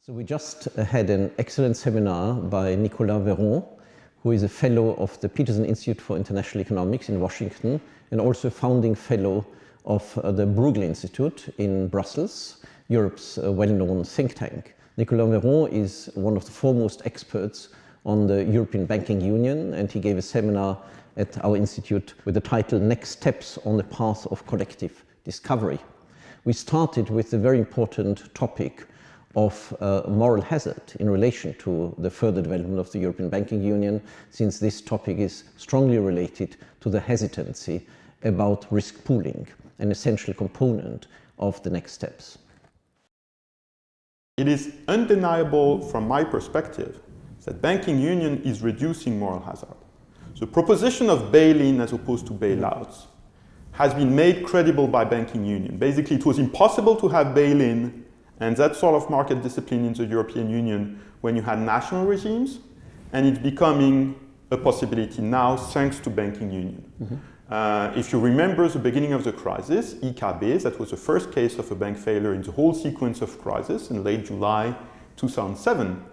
So we just had an excellent seminar by Nicolas Veron, who is a fellow of the Peterson Institute for International Economics in Washington and also a founding fellow of the Bruegel Institute in Brussels, Europe's well-known think tank. Nicolas Veron is one of the foremost experts on the European Banking Union, and he gave a seminar at our institute with the title Next Steps on the Path of Collective Discovery. We started with the very important topic of moral hazard in relation to the further development of the European Banking Union, since this topic is strongly related to the hesitancy about risk pooling, an essential component of the next steps. It is undeniable from my perspective that banking union is reducing moral hazard. The proposition of bail-in as opposed to bailouts has been made credible by banking union. Basically, it was impossible to have bail-in and that sort of market discipline in the European Union when you had national regimes, and it's becoming a possibility now thanks to banking union. If you remember the beginning of the crisis, EKB, that was the first case of a bank failure in the whole sequence of crisis in late July 2007.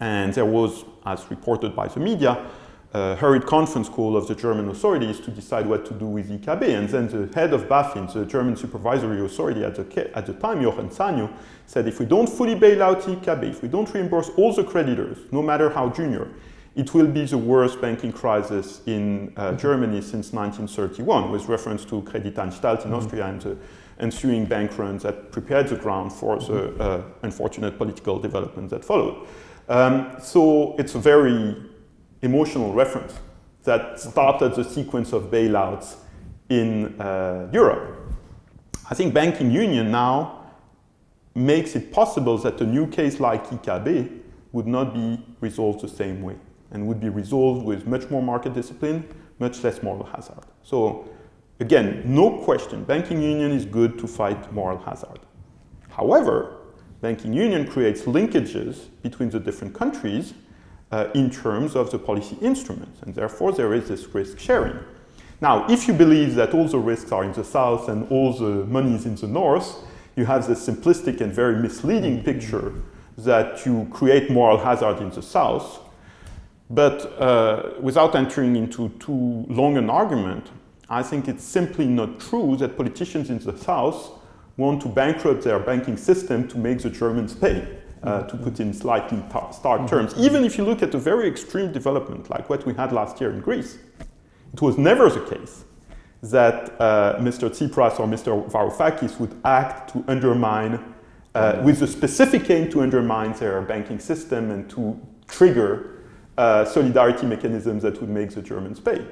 And there was, as reported by the media, a hurried conference call of the German authorities to decide what to do with EKB. And then the head of BaFin, the German supervisory authority at the time, Jochen Sanyo, said if we don't fully bail out EKB, if we don't reimburse all the creditors, no matter how junior, it will be the worst banking crisis in Germany since 1931, with reference to Kreditanstalt in Austria and the ensuing bank runs that prepared the ground for the unfortunate political development that followed. So it's a very emotional reference that started the sequence of bailouts in Europe. I think banking union now makes it possible that a new case like EKB would not be resolved the same way and would be resolved with much more market discipline, much less moral hazard. So again, no question, banking union is good to fight moral hazard. However, banking union creates linkages between the different countries in terms of the policy instruments, and therefore there is this risk sharing. Now, if you believe that all the risks are in the south and all the money is in the north, you have this simplistic and very misleading picture that you create moral hazard in the south. But without entering into too long an argument, I think it's simply not true that politicians in the south want to bankrupt their banking system to make the Germans pay. To put in slightly stark terms. Even if you look at a very extreme development like what we had last year in Greece, it was never the case that Mr. Tsipras or Mr. Varoufakis would act to undermine, with a specific aim to undermine their banking system and to trigger solidarity mechanisms that would make the Germans pay.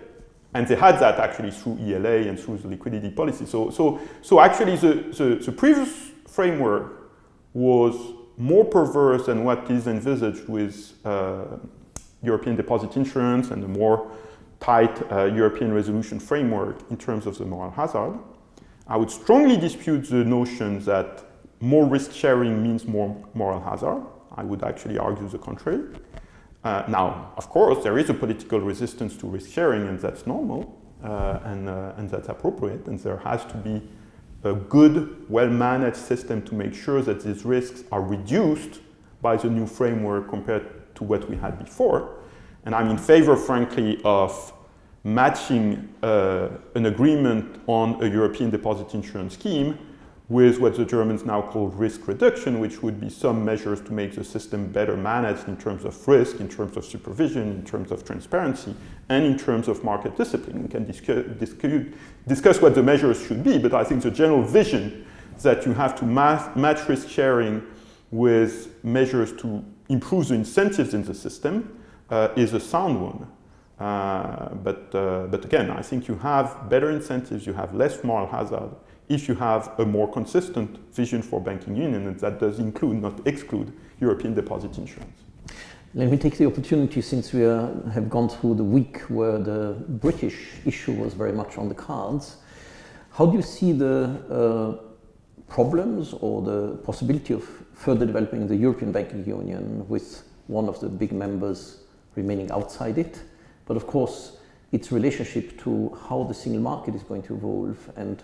And they had that actually through ELA and through the liquidity policy. So actually the previous framework was more perverse than what is envisaged with European deposit insurance and a more tight European resolution framework in terms of the moral hazard. I would strongly dispute the notion that more risk sharing means more moral hazard. I would actually argue the contrary. Now, of course, there is a political resistance to risk sharing, and that's normal, and that's appropriate, and there has to be a good, well-managed system to make sure that these risks are reduced by the new framework compared to what we had before. And I'm in favor, frankly, of matching an agreement on a European deposit insurance scheme with what the Germans now call risk reduction, which would be some measures to make the system better managed in terms of risk, in terms of supervision, in terms of transparency, and in terms of market discipline. We can discuss what the measures should be, but I think the general vision that you have to match risk sharing with measures to improve the incentives in the system is a sound one. But again, I think you have better incentives, you have less moral hazard, if you have a more consistent vision for banking union, and that does include, not exclude, European deposit insurance. Let me take the opportunity, since we have gone through the week where the British issue was very much on the cards. How do you see the problems or the possibility of further developing the European Banking Union with one of the big members remaining outside it? But of course, its relationship to how the single market is going to evolve and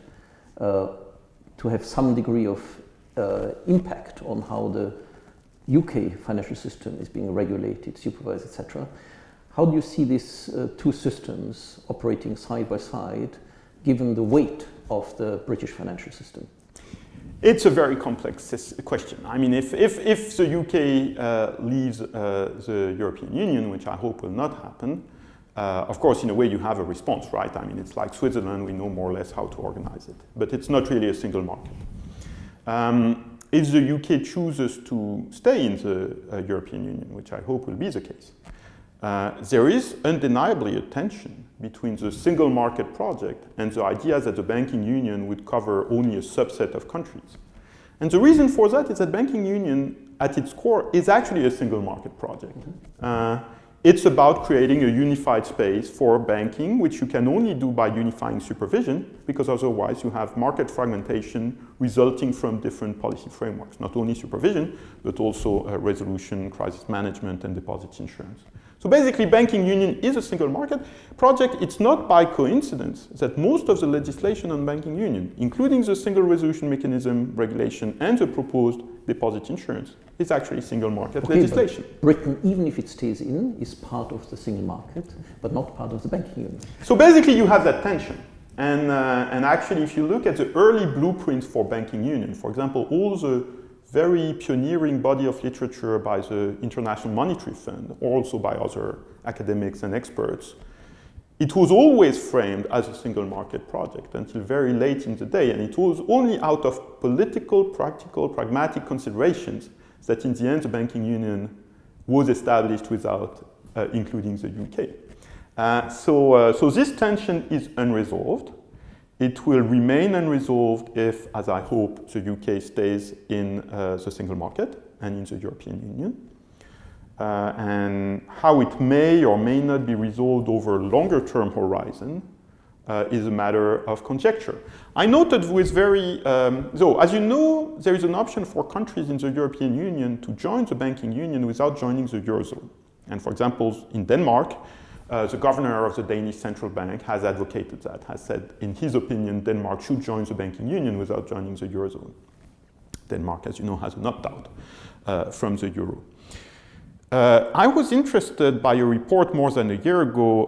to have some degree of impact on how the UK financial system is being regulated, supervised, etc. How do you see these two systems operating side by side, given the weight of the British financial system? It's a very complex question. I mean, if the UK leaves the European Union, which I hope will not happen, of course, in a way, you have a response, right? I mean, it's like Switzerland, we know more or less how to organize it. But it's not really a single market. If the UK chooses to stay in the European Union, which I hope will be the case, there is undeniably a tension between the single market project and the idea that the banking union would cover only a subset of countries. And the reason for that is that banking union, at its core, is actually a single market project. It's about creating a unified space for banking, which you can only do by unifying supervision, because otherwise you have market fragmentation resulting from different policy frameworks, not only supervision, but also resolution, crisis management, and deposit insurance. So basically, banking union is a single market project. It's not by coincidence that most of the legislation on banking union, including the single resolution mechanism regulation and the proposed deposit insurance, is actually single market legislation. But Britain, even if it stays in, is part of the single market, but not part of the banking union. So basically, you have that tension. And actually, if you look at the early blueprints for banking union, for example, all the very pioneering body of literature by the International Monetary Fund, also by other academics and experts, it was always framed as a single market project until very late in the day. And it was only out of political, practical, pragmatic considerations that in the end the banking union was established without including the UK. So this tension is unresolved. It will remain unresolved if, as I hope, the UK stays in the single market and in the European Union. And how it may or may not be resolved over a longer term horizon is a matter of conjecture. I noted with very, so as you know, there is an option for countries in the European Union to join the banking union without joining the Eurozone. And for example, in Denmark, the governor of the Danish central bank has advocated that, has said, in his opinion, Denmark should join the banking union without joining the Eurozone. Denmark, as you know, has an opt-out from the Euro. I was interested by a report more than a year ago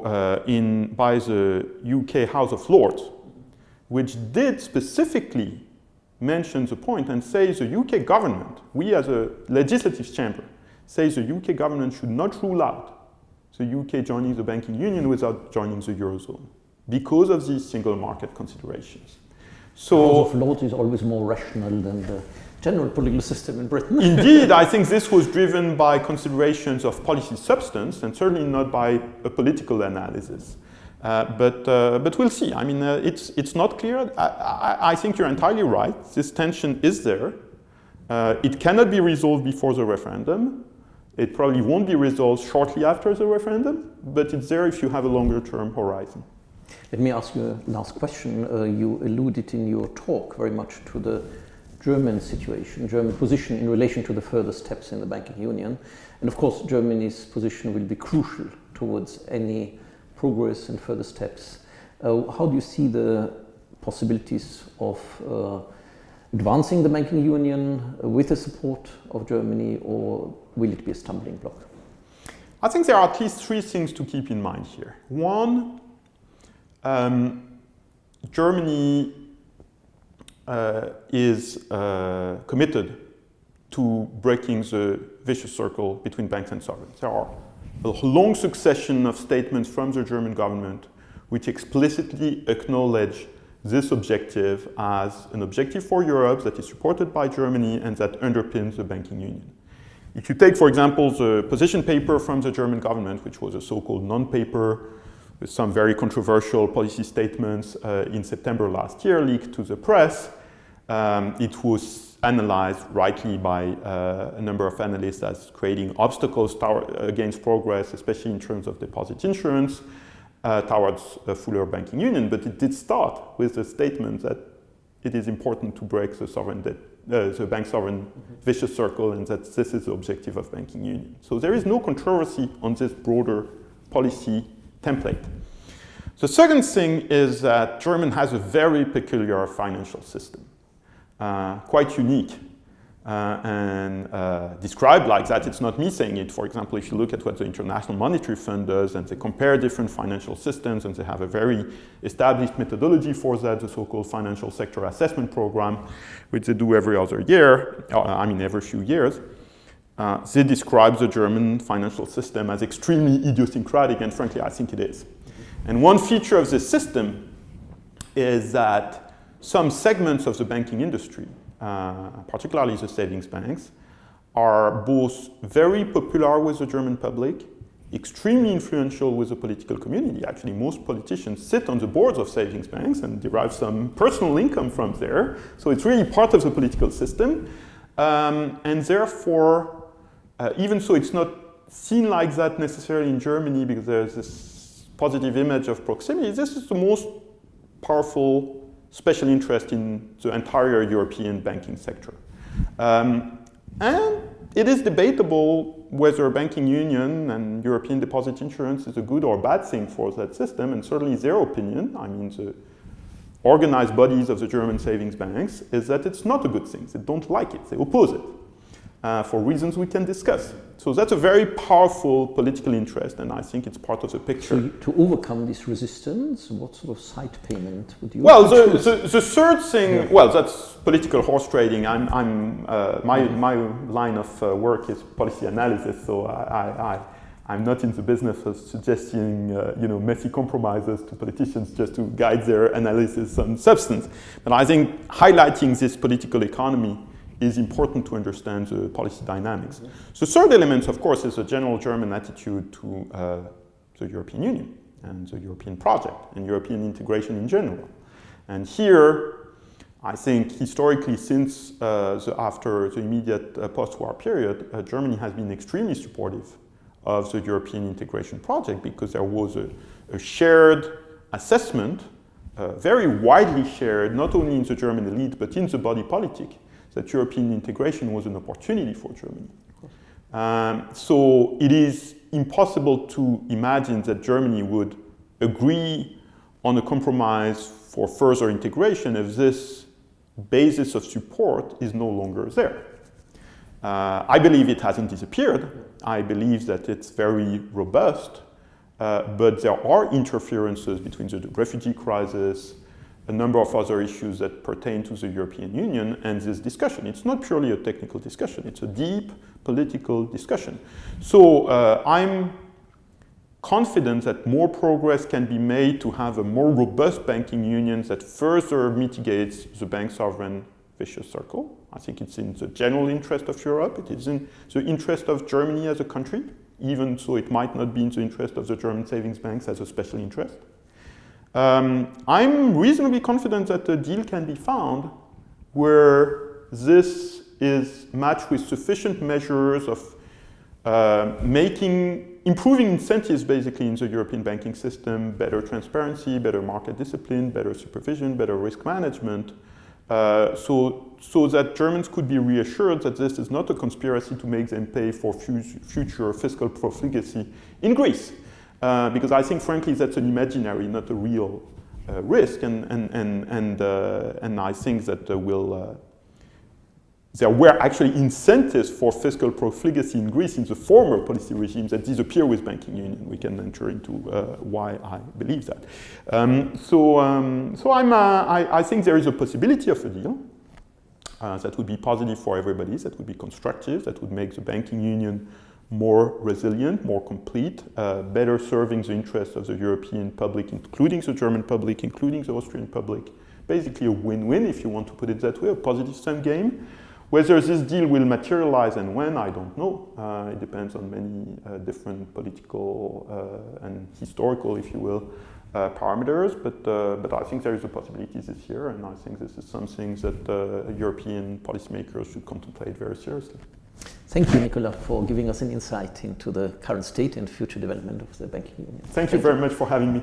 by the UK House of Lords, which did specifically mention the point and say the UK government, we as a legislative chamber, say the UK government should not rule out the UK joining the banking union without joining the Eurozone because of these single market considerations. So, the House of Lords is always more rational than the general political system in Britain. Indeed, I think this was driven by considerations of policy substance and certainly not by a political analysis. But we'll see. I mean, it's not clear. I think you're entirely right. This tension is there. It cannot be resolved before the referendum. It probably won't be resolved shortly after the referendum, but it's there if you have a longer term horizon. Let me ask you a last question. You alluded in your talk very much to the German situation, German position in relation to the further steps in the banking union. And of course, Germany's position will be crucial towards any progress and further steps. How do you see the possibilities of advancing the banking union with the support of Germany, or will it be a stumbling block? I think there are at least three things to keep in mind here. One, Germany is committed to breaking the vicious circle between banks and sovereigns. There are a long succession of statements from the German government which explicitly acknowledge this objective as an objective for Europe that is supported by Germany and that underpins the banking union. If you take, for example, the position paper from the German government, which was a so-called non-paper with some very controversial policy statements in September last year leaked to the press, it was analyzed rightly by a number of analysts as creating obstacles against progress, especially in terms of deposit insurance, towards a fuller banking union. But it did start with the statement that it is important to break the sovereign debt, the bank sovereign vicious circle, and that this is the objective of banking union. So there is no controversy on this broader policy template. The second thing is that Germany has a very peculiar financial system, quite unique. described like that. It's not me saying it. For example, if you look at what the International Monetary Fund does, and they compare different financial systems, and they have a very established methodology for that, the so-called Financial Sector Assessment Program, which they do every other year, every few years. They describe the German financial system as extremely idiosyncratic, and frankly, I think it is. And one feature of this system is that some segments of the banking industry, particularly the savings banks, are both very popular with the German public, extremely influential with the political community. Actually, most politicians sit on the boards of savings banks and derive some personal income from there. So it's really part of the political system. And therefore, even so it's not seen like that necessarily in Germany because there's this positive image of proximity, this is the most powerful special interest in the entire European banking sector. And it is debatable whether banking union and European deposit insurance is a good or bad thing for that system, and certainly their opinion, the organized bodies of the German savings banks, is that it's not a good thing. They don't like it, they oppose it. For reasons we can discuss. So that's a very powerful political interest, and I think it's part of the picture. So to overcome this resistance, what sort of side payment would you Well, the third thing, well, that's political horse trading. My line of work is policy analysis, so I'm not in the business of suggesting messy compromises to politicians just to guide their analysis on substance. But I think highlighting this political economy is important to understand the policy dynamics. The third element, of course, is the general German attitude to the European Union and the European project and European integration in general. And here, I think historically, since after the immediate post-war period, Germany has been extremely supportive of the European integration project because there was a shared assessment, very widely shared, not only in the German elite, but in the body politic, that European integration was an opportunity for Germany. So it is impossible to imagine that Germany would agree on a compromise for further integration if this basis of support is no longer there. I believe it hasn't disappeared. I believe that it's very robust, but there are interferences between the refugee crisis, a number of other issues that pertain to the European Union and this discussion. It's not purely a technical discussion, it's a deep political discussion. So I'm confident that more progress can be made to have a more robust banking union that further mitigates the bank sovereign vicious circle. I think it's in the general interest of Europe, it is in the interest of Germany as a country, even so it might not be in the interest of the German savings banks as a special interest. I'm reasonably confident that a deal can be found where this is matched with sufficient measures of improving incentives basically in the European banking system, better transparency, better market discipline, better supervision, better risk management, so that Germans could be reassured that this is not a conspiracy to make them pay for future fiscal profligacy in Greece. Because I think, frankly, that's an imaginary, not a real risk, and I think that there were actually incentives for fiscal profligacy in Greece in the former policy regimes that disappear with banking union. We can enter into why I believe that. I think there is a possibility of a deal that would be positive for everybody, that would be constructive, that would make the banking union more resilient, more complete, better serving the interests of the European public, including the German public, including the Austrian public. Basically a win-win, if you want to put it that way, a positive sum game. Whether this deal will materialize and when, I don't know. It depends on many different political and historical, if you will, parameters, but I think there is a possibility this year, and I think this is something that European policymakers should contemplate very seriously. Thank you, Nicolas, for giving us an insight into the current state and future development of the banking union. Thank you very much for having me.